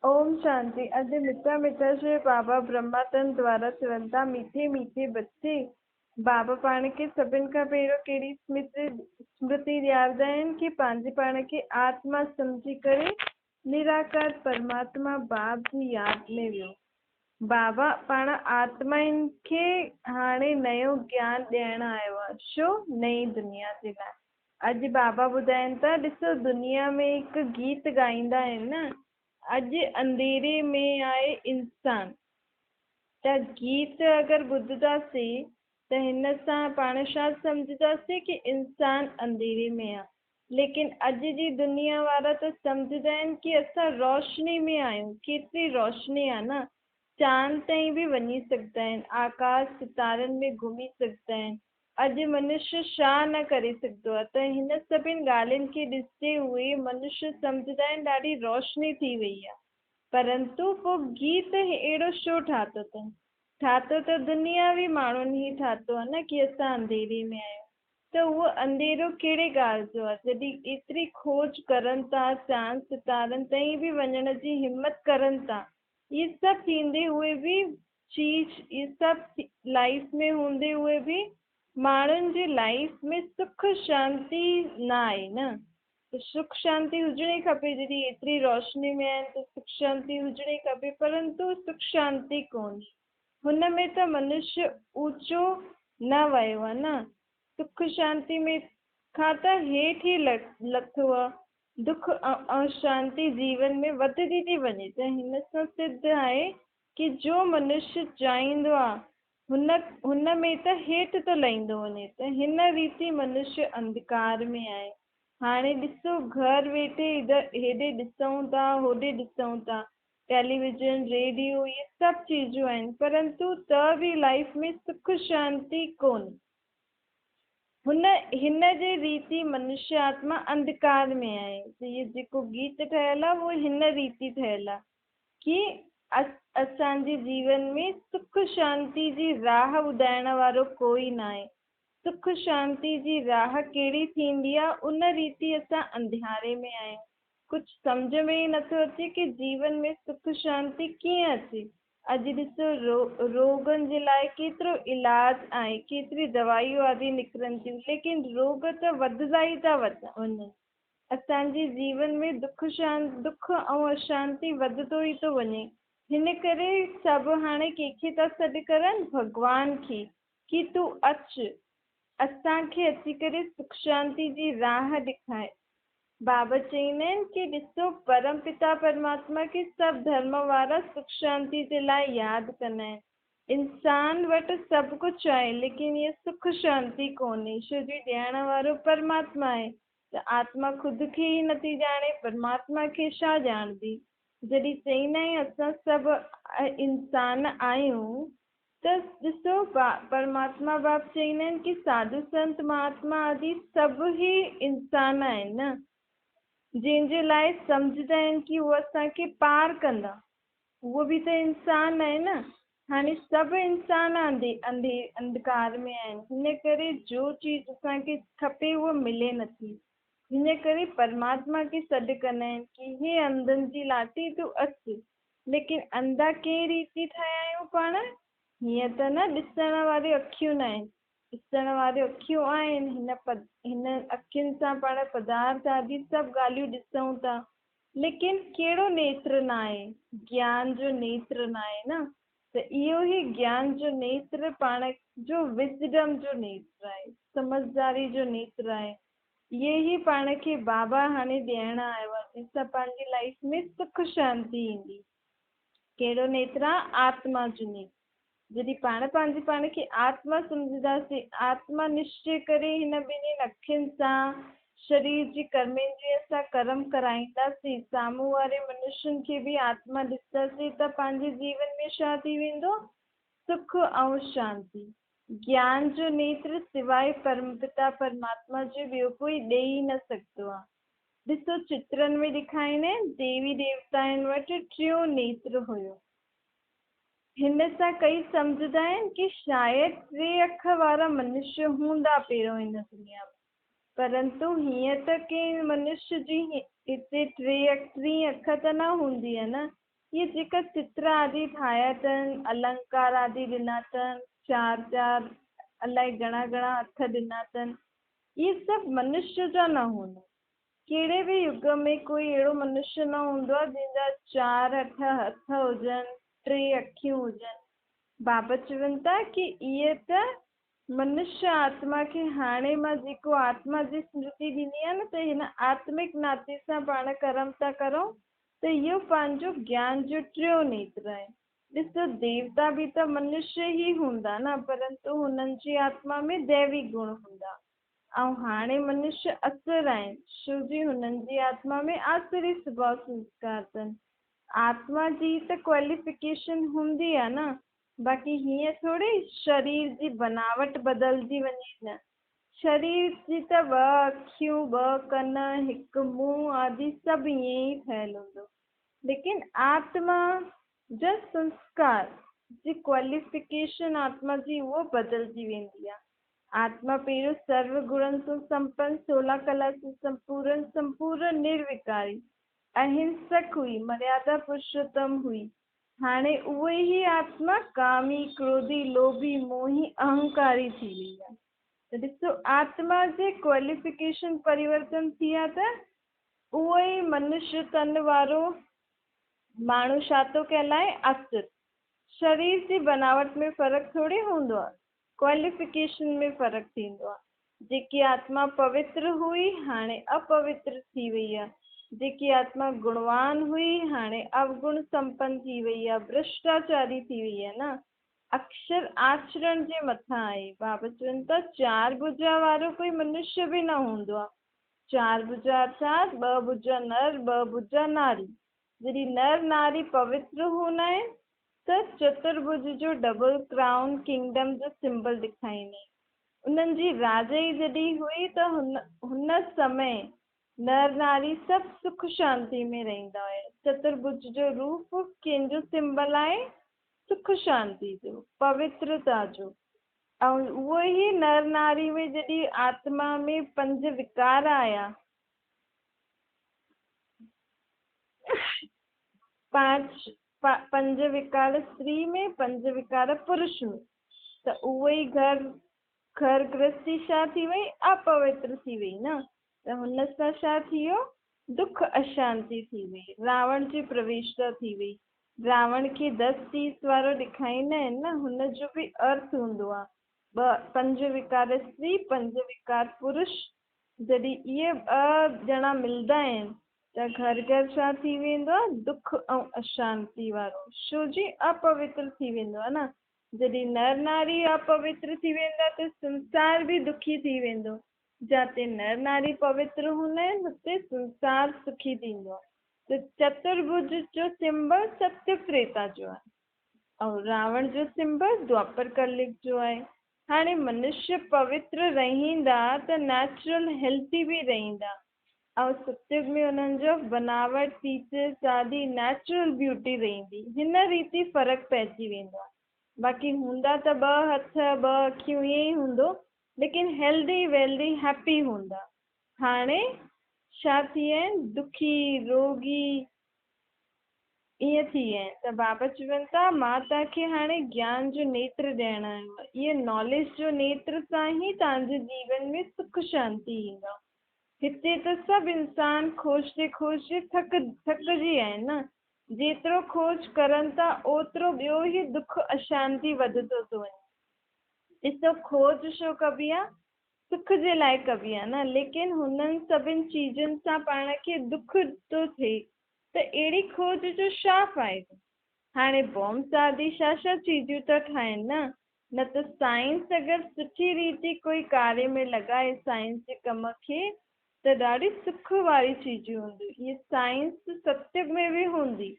ओम शांति। अॼु मिठा मिठा श्री बाबा ब्रह्मानंद द्वारा चवनि था, मीठे मीठे बच्चे बाबा पाण खे सभिनि खां पहिरियों कहिड़ी स्मृति ॾियारंदा आहिनि कि पंहिंजे पाण खे आत्मा सम्झी करे निराकार परमात्मा बाप जी यादि में वियो। बाबा पाण आत्माउनि खे हाणे नयो ज्ञान ॾियण आयो आहे। छो? नई दुनिया जे लाइ। अॼु बाबा ॿुधाइनि था, ॾिसो दुनिया में हिकु गीत ॻाईंदा आहिनि न, अॼु अंधेरे में आहे इंसान। त गीत अगरि ॿुधंदासीं त हिन सां पाण छा सम्झंदासीं कि इंसान अंधेरे में आहे। लेकिन अॼु जी दुनिया वारा त सम्झंदा आहिनि कि असां रोशनी में आहियूं। केतिरी रोशनी आहे न, चांद ताईं बि वञी सघंदा आहिनि, आकाश सितारनि में घुमी सघंदा आहिनि। अॼु मनुष्य छा न करे सघंदो आहे। त हिन सभिनि ॻाल्हियुनि खे ॾिसंदे हुए मनुष्य सम्झंदा आहिनि ॾाढी रोशनी थी वई आहे। परंतु पोइ गीत अहिड़ो छो ठातो अथनि? ठातो त दुनियावी माण्हुनि ई ठातो आहे न कि असां अंधेरे में आहियूं। त उहो अंधेरो कहिड़े ॻाल्हि जो आहे? जॾहिं एतिरी खोज करनि था, चांद सितारनि ताईं बि वञण जी हिमत करनि था, इहे सभु थींदे हुए बि इहे सभु लाइफ में हूंदे हुए बि माण्हुनि जी लाइफ में सुख शांती न आहे न। त सुख शांती हुजणी खपे। जॾहिं एतिरी रोशनी में आहिनि त सुख शांती हुजणी खपे, परंतु सुख शांती कोन्हे। हुन में त मनुष्य ऊचो न वियो आहे न। सुख शांति में खां त हेठि ई लथो आहे। दुख ऐं शांती जीवन में वधंदी थी वञे। त हिन सां सिद्ध आहे कि जो मनुष्य चाहींदो आहे हुन में त हेठि थो लहींदो वञे। त हिन रीति मनुष्य अंधकार में आहे। हाणे ॾिसो, घर वेठे हेॾे ॾिसूं था, होॾे ॾिसूं था, टेलीविजन, रेडियो, इहे सभु चीजूं आहिनि, परंतु त बि लाइफ में सुख शांती कोन्हे। हिन जे रीति मनुष्य आत्मा अंधकार में आहे। त इहो जेको गीत ठहियलु आहे उहो हिन रीति ठहियलु आहे कि असांजे जीवन में सुख शांती जी राह ॿुधाइण वारो कोई न आहे। सुख शांती जी राह कहिड़ी थींदी आहे, उन रीति असां अंधियारे में आहियूं। कुझु सम्झ में ई नथो अचे कि जीवन में सुख शांती कीअं अचे। अॼु ॾिसो, रोगनि जे लाइ केतिरो इलाज आहे, केतिरी दवाइयूं आदि निकिरनि थियूं, लेकिन रोग त वधंदा ई था वञनि। असांजे जीवन में दुख ऐं अशांति वधंदो ई थो वञे। हिन करे सभु हाणे कंहिंखे था सॾु करनि? भॻवान खे, कि तूं अचु, असांखे अची करे सुख शांति जी राह ॾेखारे। बाबा चईंदा आहिनि कि ॾिसो, परम पिता परमात्मा खे सभु धर्म वारा सुख शांति जे लाइ यादि कंदा आहिनि। इंसान वटि सभु कुझु आहे, लेकिन इहे सुख शांती कोन्हे। छो जो ॾियण वारो परमात्मा आहे। त आत्मा ख़ुदि खे ई नथी ॼाणे, परमात्मा खे छा ॼाणंदी? जॾहिं चईंदा आहियूं असां सभु इंसान आहियूं, त ॾिसो, परमात्मा बाप चईंदा आहिनि कि साधु संत महात्मा आदि सभु ई इंसान आहिनि न, जंहिंजे लाइ सम्झंदा आहिनि कि उहे असांखे पार कंदा। उहो बि त इंसान आहे न। हाणे सभु इंसान अंधकार में आहिनि। हिन करे जो चीज असांखे खपे उहो मिले नथी। हिन करे परमात्मा खे सॾु कंदा आहिनि कि हे अंधनि जी लाटी तूं अचु। लेकिन अंधा कंहिं रीति ठाहिया आहियूं पाण? हीअं त न ॾिसण वारियूं अखियूं न आहिनि। ॾिसण वारियूं अखियूं आहिनि। हिन अखियुनि सां पाण पदार्थ आदि सभु ॻाल्हियूं ॾिसूं था, लेकिन कहिड़ो नेत्र न आहे? ज्ञान जो नेत्र न आहे न। त इहो ई ज्ञान जो नेत्र पाण जो विज़डम जो नेत्र आहे, समझदारी जो नेत्र आहे। इहे ई पाण खे बाबा हाणे ॾियण आयो आहे, जंहिंसां पंहिंजी लाइफ में सुख शांती ईंदी। कहिड़ो नेत्र आहे? आत्मा जो नेत्र। जॾहिं पाण खे आत्मा सम्झंदासीं, आत्मा निश्चय करे हिन ॿिन्हिनि अखियुनि सां शरीर जी कर्मेंद्रिय सां कर्म कराईंदासीं, साम्हूं वारे मनुष्यनि खे बि आत्मा ॾिसंदासीं, त पंहिंजे जीवन में छा थी वेंदो? सुख ऐं शांती। ज्ञान जो नेत्र सिवाय परमपिता परमात्मा जो ॿियो कोई ॾेई न सघंदो आहे। ॾिसो, चित्रनि में ॾेखारींदा आहिनि देवी देवताउनि वटि टियों नेत्र हुयो। हिन सां कई सम्झंदा आहिनि कि शायदि 3 अख वारा मनुष्य हूंदा पहिरियों हिन दुनिया में, परंतु हीअं त कंहिं मनुष्य जी हिते 3 अख त न हूंदी आहे न। ये जेका चित्र आदि ठाहिया अथनि, अलंकार आदि ॾिना अथनि, चार चार अलाए घणा घणा हथ ॾिना अथनि, ये सभु मनुष्य जा न हूंदा। कहिड़े बि युग में कोई अहिड़ो मनुष्य न हूंदो आहे जंहिंजा चार हथ हुजनि, टे अखियूं हुजनि। बाबा चवनि था कि इहे त मनुष्य आत्मा खे हाणे मां जेको आत्मा जी स्मृति ॾिनी आहे न, त हिन आत्मिक नाते सां पाण कर्म था करूं, त इहो पंहिंजो ज्ञान जो टियों नेत्र आहे। ॾिसो, देवता बि त मनुष्य ई हूंदा न, परंतु हुननि जी आत्मा में दैवी गुण हूंदा। ऐं हाणे मनुष्य असुर आहिनि, छो जी हुननि जी आत्मा में आसुरी स्वभाव संस्कार अथनि। आत्मा जी त क्वालिफिकेशन हूंदी आहे न, बाक़ी हीअं थोरी शरीर जी बनावट बदिलजी वञे न। शरीर जी त 2 अखियूं, 2 कन, हिकु मुंहुं आदि सभु ईअं ई ठहियलु हूंदो, लेकिन आत्मा जा संस्कार जी क्वालिफिकेशन आत्मा जी उहो बदिलजी वेंदी आहे। आत्मा पहिरियों सर्व गुणनि सां संपन्न, 16 कला सां संपूर्ण निर्विकारी अहिंसक हुई, मर्यादा पुरुषोत्तम हुई। हाणे उहो ई आत्मा कामी, क्रोधी, लोभी, मोही, अहंकारी थी वई आहे। त ॾिसो, आत्मा जे क्वालिफिकेशन परिवर्तन थी विया त उहो ई मनुष्य तन वारो माण्हू छा थो कहलाए? असुर। शरीर जी बनावट में फ़र्क़ु थोरी हूंदो आहे, क्वालिफिकेशन में फ़र्क़ु थींदो आहे। जेकी आत्मा पवित्र हुई हाणे अपवित्र थी वई आहे, जेकी आत्मा गुणवान हुई हाणे अवगुण संपन्न थी वई आहे, भ्रष्टाचारी थी वई आहे न। अक्षर आचरण जे मथां आहे। बाबा चवनि था 4 भुजा वारो कोई मनुष्य बि न हूंदो आहे। 4 भुजा अर्थात 2 भुजा नर, 2 भुजा नारी। जॾहिं नर नारी पवित्र हूंदा आहिनि त चतुर्भुज जो डबल क्राउन किंगडम जो सिंबल ॾेखारींदी। उन्हनि जी राजाई जॾहिं हुई त हुन समय नर नारी सभु सुख शांति में रहंदा हुया। चतुर्भुज जो रूप कंहिंजो सिंबल आहे? सुख शांति जो, पवित्रता जो। ऐं उहो ई नर नारी में जॾहिं आत्मा में 5 विकार आया, 5 विकार स्त्री में, 5 विकार पुरुष में, त उहो ई घर गृहस्थी छा थी वई? अपवित्र थी वई न। त हुन सां छा थी वियो? दुख अशांति थी वई, रावण जी प्रवेशता थी वई। रावण खे 10 तीस वारो ॾेखारींदा आहिनि न, हुन जो बि अर्थ हूंदो आहे 5 विकार स्त्री, 5 विकार पुरुष। जॾहिं इहे 2 ॼणा मिलंदा आहिनि त घर छा थी वेंदो आहे? दुख ऐं अशांति वारो, छो जी अपवित्र थी वेंदो आहे न। जॾहिं नर नारी अपवित्र थी वेंदा त संसार बि दुखी थी वेंदो। जिते नर नारी पवित्र हूंदा आहिनि हुते संसार सुखी थींदो आहे। त चतुर्भुज जो सिंबल सत्य त्रेता जो आहे ऐं रावण जो सिंबल द्वापर कलयुग जो आहे। हाणे मनुष्य पवित्र रहंदा त नेचुरल हेल्थी बि रहंदा ऐं सत्युग में हुननि जो बनावट फीचर्स आदि नेचुरल ब्यूटी रहंदी। हिन रीति फ़र्क़ु पइजी वेंदो आहे। बाक़ी हूंदा त 2 हथ 2 अखियूं ईअं ई हूंदो, लेकिन हेल्दी वेल्दी हैप्पी हूंदा। हाणे छा थी विया आहिनि? दुखी, रोगी ईअं थी विया आहिनि। त बाबा चवनि था मां तव्हांखे हाणे ज्ञान जो नेत्र ॾियणु आयो आहे। इहे नॉलेज जो नेत्र सां ई तव्हांजे जीवन में सुख शांति ईंदा। हिते त सभु इंसान खोजते खोजते थकिजी विया आहिनि न। जेतिरो खोज करनि था ओतिरो ॿियो ई दुख अशांति वधंदो थो वञे। ॾिसो, खोज छो कबी आहे? सुख जे लाइ कबी आहे न, लेकिन हुननि सभिनि चीजुनि सां पाण खे दुख थो थिए त अहिड़ी खोज जो छा फ़ाइदो? हाणे बॉम्ब्स आदि छा चीजूं था ठाहिनि न त साइंस अगरि सुठी रीति कोई कार्य में लॻाए साइंस जे कम खे त ॾाढी सुख वारी चीजूं हूंदियूं। इहे साइंस सत्युग में बि हूंदी,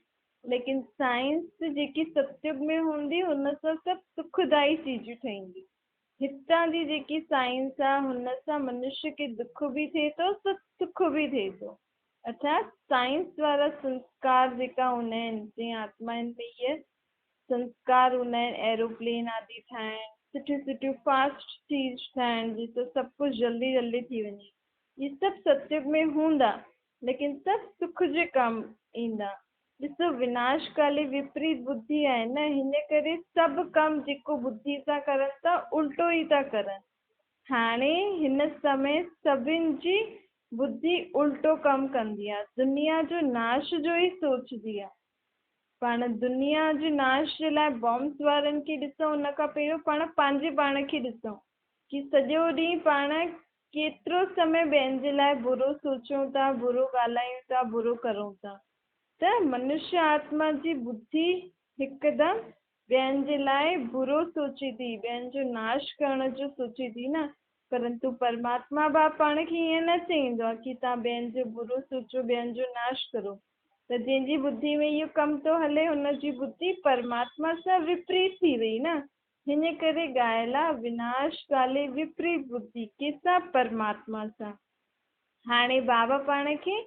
लेकिन साइंस जेकी सत्युग में हूंदी हुन सां सभु सुखदाई चीजूं ठहींदियूं। हितां जी जेकी साइंस आहे हुन सां मनुष्य खे दुख बि थिए थो, सुख बि थिए थो। अर्थात साइंस वारा संस्कार जेका हूंदा आहिनि, जीअं आत्माउनि में इहे संस्कार हूंदा आहिनि, एरोप्लेन आदि ठाहिण, सुठियूं फास्ट चीज ठाहिण जिते सभु कुझु जल्दी जल्दी थी वञे, इहे सभु सत्युग में हूंदा, लेकिन सभु सुख जे कमु ईंदा। ॾिसो विनाश काले विपरीत बुद्धि आहे न, हिन करे सभु कम जेको बुद्धि सां करनि था उल्टो ई था करनि। हाणे हिन समय सभिनि जी बुद्धि उल्टो कमु कंदी आहे, दुनिया जो नाश जो ई सोचदी आहे। पाण दुनिया जे नाश जे लाइ बॉम्ब्स वारनि खे ॾिसूं, हुन खां पहिरियों पाण पंहिंजे पाण खे ॾिसूं कि सॼो ॾींहुं पाण केतिरो समय ॿियनि जे लाइ बुरो सोचूं था, बुरो ॻाल्हायूं था, बुरो करूं था। त मनुष्य आत्मा जी बुद्धि हिकदमि ॿियनि जे लाइ बुरो सोचे थी, ॿियनि जो नाश करण जो सोचे थी न। परंतु परमात्मा बाप पाण खे ईअं न चईंदो आहे कि तव्हां ॿियनि जो बुरो सोचो, ॿियनि जो नाश करो। त जंहिंजी बुद्धि में इहो कमु थो हले हुनजी बुद्धि परमात्मा सां विपरीत थी वई न। हिन करे ॻाल्हि आहे विनाश काले विपरीत बुद्धि, कंहिंसां? परमात्मा सां। हाणे बाबा पाण खे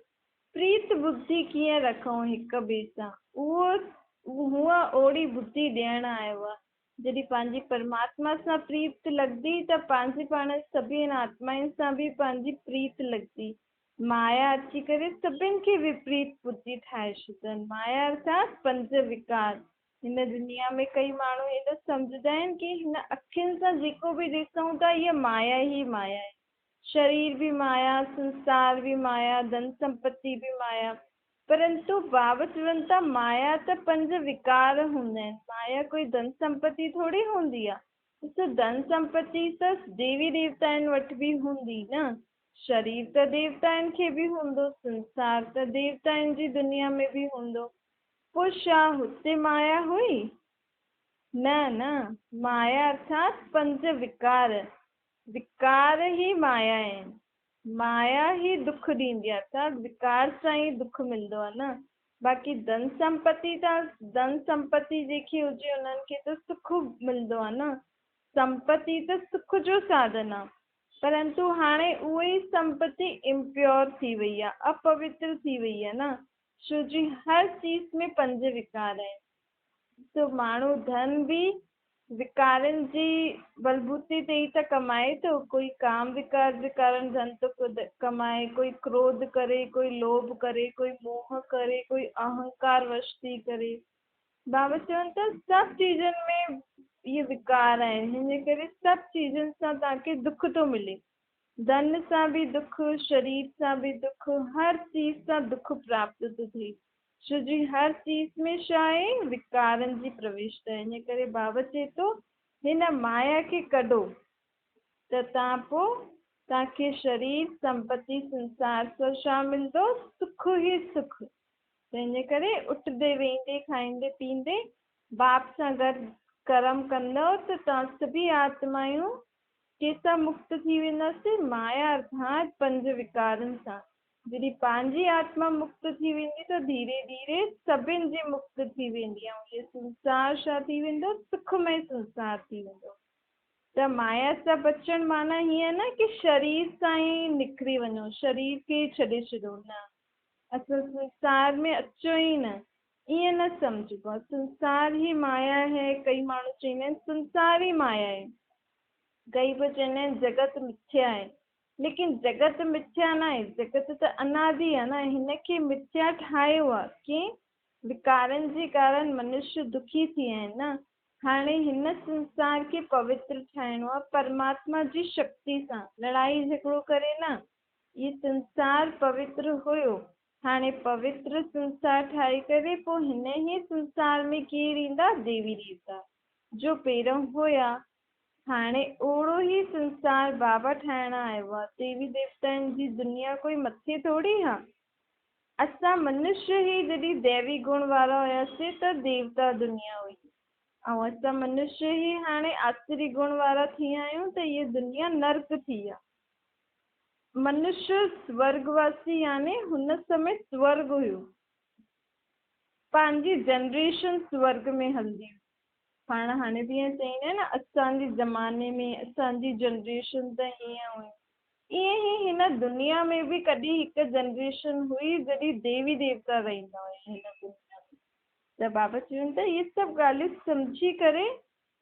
प्रीत बुद्धि कीअं रखूं हिक ॿिए सां, हूअ ओड़ी बुद्धि ॾियण आयो आहे। जॾहिं पंहिंजी परमात्मा सां प्रीत लॻंदी त पंहिंजे पाण सभिनि आत्माउनि सां बि पंहिंजी प्रीत लॻंदी। माया अची करे सभिनि खे विपरीत बुद्धि ठाहे छॾनि। माया अर्थात पंज विकार। हिन दुनिया में कई माण्हू हेॾो सम्झंदा आहिनि कि हिन अखियुनि सां जेको बि ॾिसूं था इहा माया ई माया आहे। शरीर भी माया, संसार भी माया, धन संपत्ति भी माया। परंतु बाबा चवनि था माया त पंज विकार हूंदा आहिनि, माया कोई धन संपत्ति थोड़ी हूंदी आहे। ॾिसो धन संपत्ति त देवी देवताउनि वटि बि हूंदी न, शरीर त देवताउनि खे बि हूंदो, संसार त देवताउनि जी दुनिया में बि हूंदो। पोइ छा हुते माया हुई? न न, माया अर्थात पंज विकार। विकार ही माया आहिनि, माया ही दुख ॾींदी आहे, अर्थात विकार सां ई दुख मिलंदो आहे न। बाक़ी धन संपत्ति जेकी हुजे उन्हनि खे त सुख मिलंदो आहे न। संपत्ति त सुख जो साधन आहे। परंतु हाणे उहे संपत्ति इम्प्योर थी वई आहे, अपवित्र थी वई आहे न, छो जी हर चीज़ में पंज विकार आहिनि। तो माण्हू धन भी विकारनि जी बलबूते ते ई त कमाए थो। कोई काम विकार जे कारण धन थो कमाए, कोई क्रोध करे, कोई लोभ करे, कोई मोह करे, कोई अहंकार वश थी करे। बाबा चवनि था सभु चीज़नि में इहे विकार आहिनि, हिन करे सभु चीज़नि सां तव्हांखे दुख थो मिले। धन सां बि दुख, शरीर सां बि दुख, हर चीज़ सां दुख प्राप्त थो थिए, छो जी हर चीज़ में छा आहे? विकारनि जी प्रवेशता। हिन करे बाबा चए थो हिन माया खे कढो त तव्हांखे शरीर, संपत्ति, संसार सां छा मिलंदो? सुख ई सुख। त हिन करे उठंदे वेहंदे खाईंदे पीअंदे बाप सां गॾु कर्म कंदव त तव्हां सभी आत्मायूं कंहिंसां मुक्त थी वेंदासीं? माया अर्थात पंज विकारनि सां। जॾहिं पंहिंजी आत्मा मुक्त थी वेंदी त धीरे धीरे सभिनि जी मुक्त थी वेंदी ऐं इहो संसार छा थी वेंदो? सुखमय संसार थी वेंदो। त माया सां बचण माना हीअं न कि शरीर सां ई निकिरी वञो, शरीर खे ई छॾे छॾो, न। असां संसार में अचो ई न, ईअं न सम्झबो आहे। संसार ही माया है। कई माण्हू चवंदा आहिनि संसार ही माया आहे, कई बि चवंदा आहिनि जगत मिथ्या आहे। लेकिन जगत मिथ्या न आहे, जगत त अनादि आहे न। हिनखे मिथ्या ठाहियो आहे कि विकारनि जे कारण मनुष्य दुखी थी विया आहिनि न। हाणे हिन संसार खे पवित्र ठाहिणो आहे परमात्मा जी शक्ति सां, लड़ाई झगड़ो करे न। ये संसार पवित्र हुयो, हाणे पवित्र संसार ठाहे करे पोइ हिन ई संसार में केरु ईंदा? देवी देवता जो पहिरियों हुया। हाणे ओड़ो ई संसार बाबा ठाहिण आयो आहे। देवी देवताउनि जी दुनिया कोई मथे थोड़ी आहे। असां मनुष्य ई जॾहिं दैवी गुण वारा हुयासीं त देवता दुनिया हुई, ऐं असां मनुष्य ई हाणे आसुरी गुण वारा थी विया आहियूं त इहा दुनिया नर्क थी आहे। मनुष्य स्वर्गवासी यानी हुन समय स्वर्ग हुयो, पंहिंजी जनरेशन स्वर्ग में हलंदी। पाण हाणे बि ईअं चईंदा आहिनि न असांजे ज़माने में असांजी जनरेशन त हीअं हुई। ईअं ई हिन दुनिया में बि कॾहिं हिकु जनरेशन हुई जॾहिं देवी देवता रहंदा हुया हिन दुनिया में। त बाबा चवनि था इहे सभु ॻाल्हियूं सम्झी करे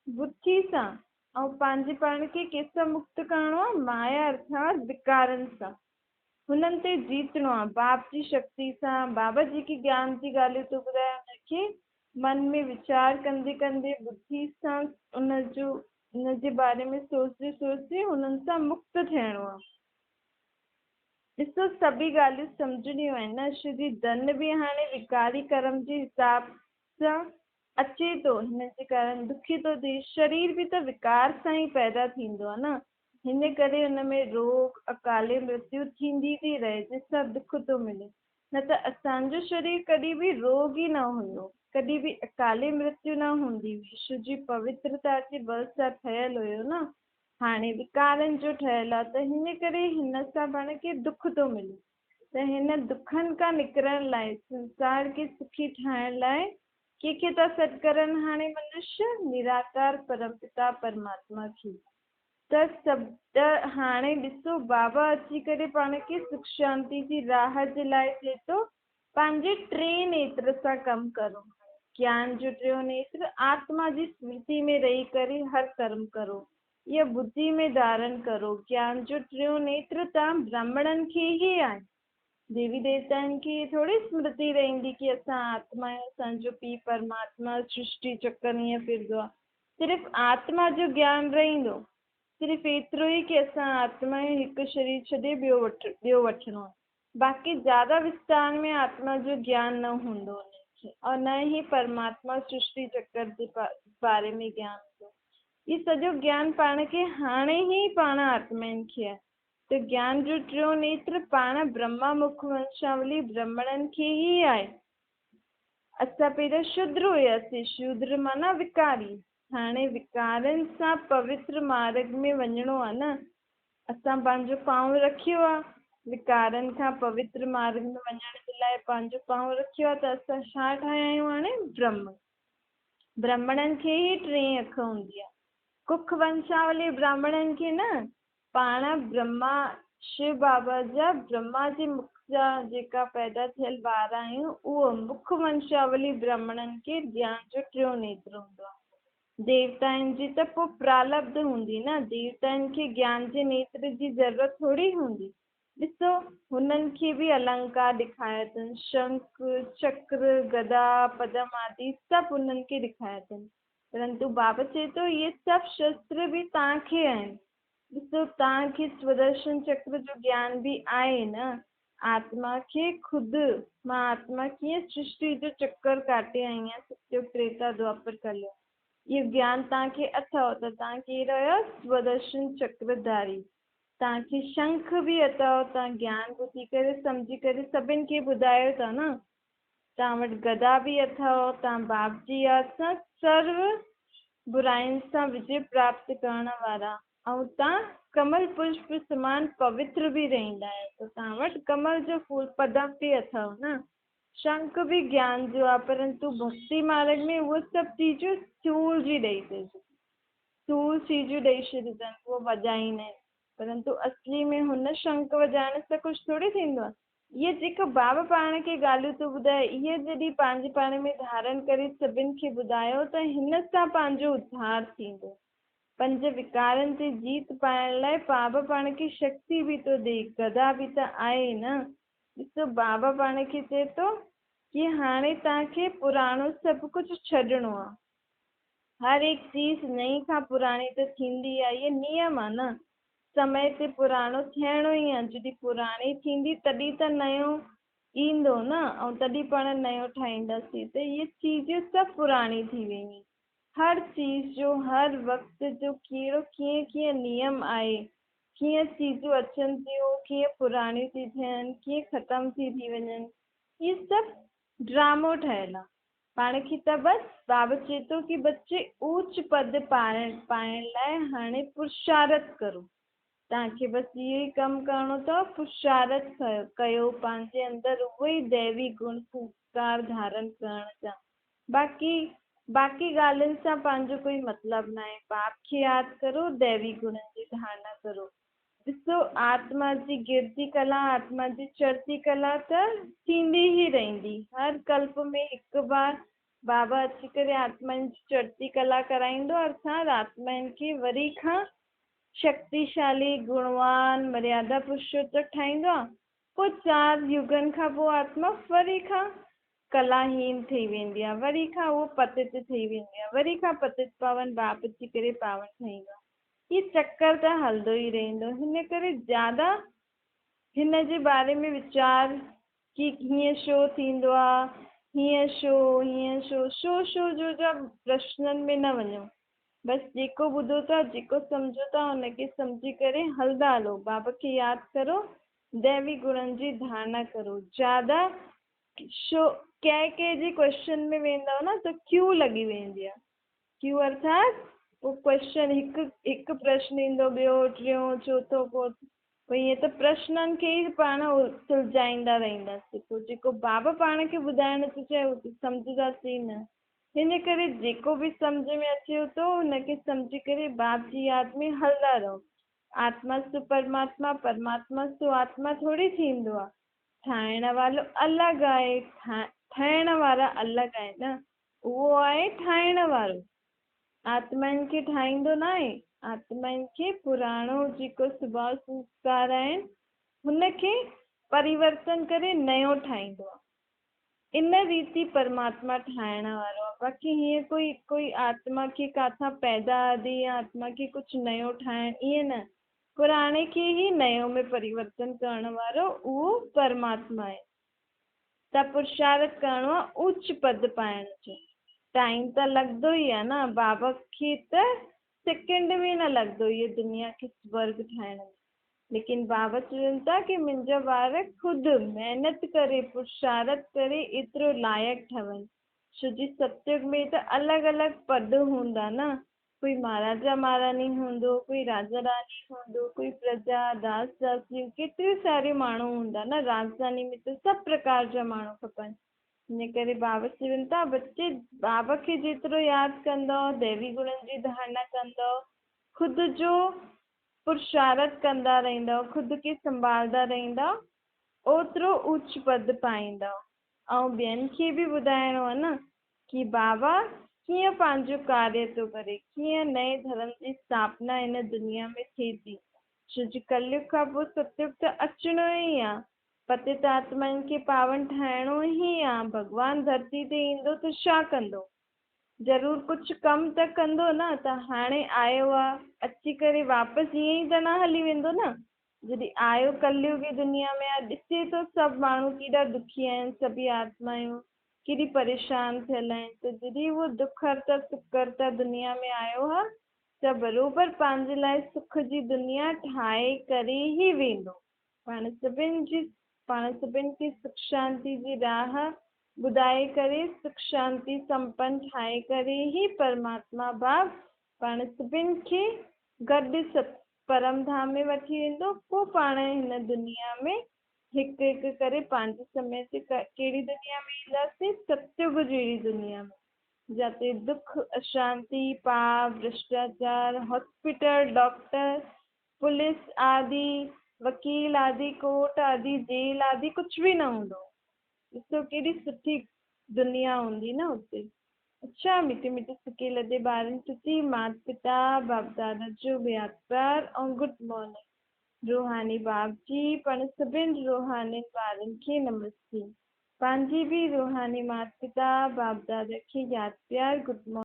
बुद्धि सां ऐं पंहिंजे पाण खे कंहिंसां मुक्त करिणो आहे? माया अर्थात विकारनि सां। हुननि ते जीतणो आहे। बाप जी शक्ति सां, बाबा जी की ज्ञान जी ॻाल्हियूं थो ॿुधाए, हुनखे मन में वीचार कंदे कंदे बुद्धि सां उनजे बारे में सोचते सोचते हुननि सां मुक्त थियणो आहे। ॾिसो सभी ॻाल्हियूं सम्झणियूं आहिनि न। श्री धन बि हाणे विकारी कर्म जे हिसाब सां अचे थो, हिन जे कारण दुखी थो थिए। शरीर बि त विकार सां ई पैदा थींदो आहे न, हिन करे हुन में रोग अकाले मृत्यु थींदी थी रहे, जंहिंसां दुख थो मिले। न त असांजो शरीर कॾहिं बि रोग ई न हुयो, कॾहिं बि अकाले मृत्यु न हूंदी हुई। विश्व जी पवित्रता जे बल सां ठहियल हुयो न, हाणे विकारनि जो ठहियलु आहे, त हिन करे हिन सां पाण खे दुख थो मिले। त हिन दुखनि खां निकिरण लाइ, संसार खे सुखी ठाहिण लाइ कंहिंखे था सॾु करनि हाणे मनुष्य? निराकार परमपिता परमात्मा खे। त हाणे ॾिसो बाबा अची करे पाण खे सुख शांति जी राह जे लाइ चए थो, पंहिंजे टे नेत्र सां कमु करो। ज्ञान जो टियों नेत्र आत्मा जी स्मृति में रही करे हर कर्म करो, या बुद्धि में धारण करो। ज्ञान जो टियों नेत्र तव्हां ब्राह्मणनि खे ई आहे, देवी देवताउनि खे थोरी स्मृति रहंदी कि असां आत्मा आहियूं, असांजो पीउ परमात्मा सृष्टि चक्कर ईअं फिरंदो आहे। सिर्फ़ु आत्मा जो ज्ञान रहंदो, सिर्फ़ु एतिरो ई कि असां आत्मा आहियूं, हिकु शरीर छॾे ॿियो वठिणो आहे। बाक़ी ज़्यादा विस्तार में आत्मा जो ज्ञान न हूंदो हुनखे, और न ई परमात्मा सृष्टि चक्कर जे बारे में ज्ञान हूंदो। ये सॼो ज्ञान पाण खे हाणे ई पाण आत्माउनि खे आहे। त ज्ञान जो टियों नेत्र पाण ब्रह्मा मुख वंशावली ब्राह्मणनि खे ई आहे। असां पहिरियों शूद्र हुयासीं, शूद्र माना विकारी। हाणे विकारनि सां पवित्र मार्ग में वञिणो आहे न। असां पंहिंजो पांव रखियो आहे, विकारनि खां पवित्र मार्ग में वञण जे लाइ पंहिंजो पांव रखियो आहे। त असां छा ठाहिया आहियूं हाणे? ब्रह्म। ब्राह्मणनि खे ई टे अख हूंदी आहे। कुख वंशावली ब्राह्मणनि खे न, पाण ब्रह्मा शिव बाबा जा ब्रह्मा जे मुख जा जेका पैदा थियल ॿार आहियूं, उहो मुख वंशावली ब्राह्मणनि खे ज्ञान जो टियों नेत्र हूंदो आहे। देवताउनि जी त पोइ प्रालब्ध हूंदी न, देवताउनि खे ज्ञान जे नेत्र जी ज़रूरत थोरी हूंदी। ॾिसो हुननि खे बि अलंकार ॾेखारिया अथनि, शंख चक्र गदा पदम आदि सभु हुननि खे ॾेखारिया अथनि। परंतु बाबा चए थो इहे सभु शस्त्र बि तव्हांखे आहिनि। ॾिसो तव्हांखे सुदर्शन चक्र जो ज्ञान बि आहे न। आत्मा खे ख़ुदि मां आत्मा कीअं सृष्टि जो चक्कर काटे आई आहियां, सत्युग त्रेता द्वापर कलयुग, इहो ज्ञान तव्हांखे अथव। त तव्हां केरु आहियो? स्वदर्शन चक्रधारी। तव्हांखे शंख बि अथव, तव्हां ज्ञान ॿुधी करे सम्झी करे सभिनि खे ॿुधायो था न। तव्हां वटि गदा बि अथव, तव्हां बाप जी यादि सां सर्व बुराइनि सां विजय प्राप्त करण वारा, ऐं तव्हां कमल पुष्प समान पवित्र बि रहंदा आहियो। त तव्हां वटि कमल जो फूल पदम बि अथव न। शंख बि ज्ञान जो आहे, परंतु भक्ति मार्ग में उहे सभु चीजूं स्थूल जी ॾेई छॾिजनि, स्थूल चीजूं ॾेई छॾिजनि, उहो वॼाईंदा आहिनि। परंतु असली में हुन शंख वॼाइण सां कुझु थोरी थींदो आहे। इहे जेका बाबा पाण खे ॻाल्हियूं थो ॿुधाए, इहे जॾहिं पंहिंजे पाण में धारण करे सभिनि खे ॿुधायो, त हिन सां पंहिंजो उद्धार थींदो। पंज विकारनि ते जीत पाइण लाइ बाबा पाण खे शक्ति बि थो ॾे, गदा बि त आहे न। ॾिसो बाबा पाण खे चए थो कि हाणे तव्हांखे पुराणो सभु कुझु छॾिणो आहे। हर एक चीज नई खां पुराणी त थींदी आहे, इहे नियम आहे न। समय ते पुराणो थियणो ई आहे। जॾहिं पुराणी थींदी तॾहिं त नयो ईंदो न, ऐं तॾहिं पाण नयो ठाहींदासीं। त इहे चीजूं सभु पुराणी थी वेंदी। हर चीज जो हर वक़्त जो कहिड़ो कीअं कीअं नियम आहे, कीअं चीजूं अचनि थियूं, कीअं पुराणियूं थी थियनि, कीअं ख़तम थी वञनि, इहे सभु ड्रामो ठहियलु आहे। पाण खे त बसि बाबा चए थो कि बच्चे ऊच पद पाइण लाइ हाणे पुरुषारथ करो। तव्हांखे बसि इहो ई कमु करिणो अथव, पुरुषारथ कयो, पंहिंजे अंदरि उहो ई दैवी गुण संस्कार धारण करण जा। बाक़ी ॻाल्हियुनि सां पंहिंजो कोई मतिलबु न आहे। बाप खे यादि करो, दैवी गुणनि जी धारणा करो। ॾिसो आत्मा जी गिरजी कला, आत्मा जी चढ़ती कला त थींदी ई रहंदी। हर कल्प में हिकु बार बाबा अची करे आत्माउनि जी चढ़ती कला कराईंदो, अर्थात आत्माउनि खे वरी खां शक्तिशाली गुणवान मर्यादा पुरुषोत्तम ठाहींदो आहे। पोइ 4 युगनि खां पोइ आत्मा वरी खां कलाहीन थी वेंदी आहे, वरी खां उहो पतित थी वेंदी आहे, वरी खां पतित पावन बाप अची करे पावन ठहींदो आहे। हीउ चक्कर त हलंदो ई रहंदो। हिन करे ज़्यादा हिन जे बारे में वीचार कि हीअं छो थींदो आहे, हीअं छो शो जो प्रश्ननि में न वञो। बसि जेको ॿुधो था, जेको सम्झो था, हुनखे सम्झी करे हलंदा हलो। बाबा खे यादि करो, दैवी गुणनि जी धारणा करो। ज़्यादा शो कंहिं जे क्वेश्चन में वेंदव न त क्यू लॻी वेंदी आहे। क्यू अर्थात पोइ क्वेश्चन हिकु प्रश्न ईंदो, ॿियो, टियों, चोथों, पोइ ईअं त प्रश्ननि खे ई पाण सुलझाईंदा रहंदासीं। पोइ जेको बाबा पाण खे ॿुधाइण थो चाहे उहो सम्झंदासीं न। हिन करे जेको बि सम्झ में अचे थो हुनखे सम्झी करे बाप जी यादि में हलंदा रहो। आत्मा सु परमात्मा, परमात्मा सु आत्मा थोरी थींदो आहे। ठाहिण वारो अलॻि आहे, ठहिण वारा अलॻि आहे न। उहो आहे ठाहिण वारो, आत्माउनि खे ठाहींदो न आहे। आत्माउनि खे पुराणो जेको सुभाउ संस्कार आहिनि हुनखे परिवर्तन करे नयो ठाहींदो आहे। इन रीति परमात्मा ठाहिण वारो आहे। बाक़ी हीअं कोई आत्मा खे किथां पैदा दी या आत्मा खे कुझु नयो ठाहिण, ईअं न। पुराणे खे ई नयो में परिवर्तन करण वारो उहो परमात्मा आहे। त पुरुषार्थ करिणो आहे उच्च पद पाइण जो। टाइम त लॻंदो ई आहे न। बाबा खे त सेकेंड में न लॻंदो इहे दुनिया खे स्वर्ग ठाहिण में। लेकिन बाबा चवनि था कि मुंहिंजा ॿार ख़ुदि महिनत करे, पुरुषार्थ करे एतिरो लाइक़ु ठहनि। छो जी सत्युग में त अलॻि अलॻि पद हूंदा न। कोई महाराजा महारानी हूंदो, कोई राजा रानी हूंदो, कोई प्रजा, दास दासियूं, केतिरियूं सारियूं माण्हू हूंदा न। राजधानी में त सभु प्रकार जा माण्हू खपनि। हिन करे बाबा चवनि था बच्चे बाबा खे जेतिरो यादि कंदव, दैवी गुणनि जी धारणा कंदव, ख़ुदि जो पुरुषार्थ कंदा रहंदव, ख़ुदि खे संभालंदा रहंदव, ओतिरो उच्च पद पाईंदव। ऐं ॿियनि खे बि ॿुधाइणो आहे न कि बाबा कीअं पंहिंजो कार्य थो करे, कीअं नए धर्म जी स्थापना हिन दुनिया में थिए थी। छो जी कलयुग खां पोइ सतयुग त अचिणो ई आहे। पतित आत्माउनि खे पावन ठाहिणो ई आहे। भॻवानु धरती ते ईंदो त छा कंदो? ज़रूरु कुझु कमु त कंदो न। त हाणे आयो आहे, अची करे वापसि ईअं ई त न हली वेंदो न। जॾहिं आयो कलयुगी दुनिया में आहे, ॾिसे थो सभु माण्हू केॾा दुखी आहिनि, सभी आत्मायूं केॾी परेशान थियल आहिनि। त जॾहिं उहो दुख हरता सुख हरता दुनिया में आयो आहे त बराबरि पंहिंजे लाइ सुख जी दुनिया ठाहे करे ई वेंदो। पाण सभिनि खे सुख शांति जी राह ॿुधाए करे, सुख शांति संपन्न ठाहे करे ई परमात्मा बाप पाण सभिनि खे गॾु परम धाम में वठी वेंदो। पोइ पाण हिन दुनिया में हिकु हिकु करे पंहिंजे समय ते कहिड़ी दुनिया में ईंदासीं? सतयुग जहिड़ी दुनिया में, जिते दुख, अशांति, पाप, भ्रष्टाचार, हॉस्पिटल, डॉक्टर, पुलिस आदि, वकील आदि, कोर्ट आदि, जेल आदि कुझु बि न हूंदो। ॾिसो केॾी सुठी दुनिया हूंदी न हुते। अच्छा मीठे मीठे सुके लदे ॿारनि प्रति माता पिता बाप दादा जो बेहद प्यार ऐं गुड मॉर्निंग। रूहानी बाप जी पाण सभिनि रूहानी ॿारनि खे नमस्ते। पंहिंजी बि रूहानी माता पिता बाप दादा खे यादि प्यार गुड मॉर्निंग।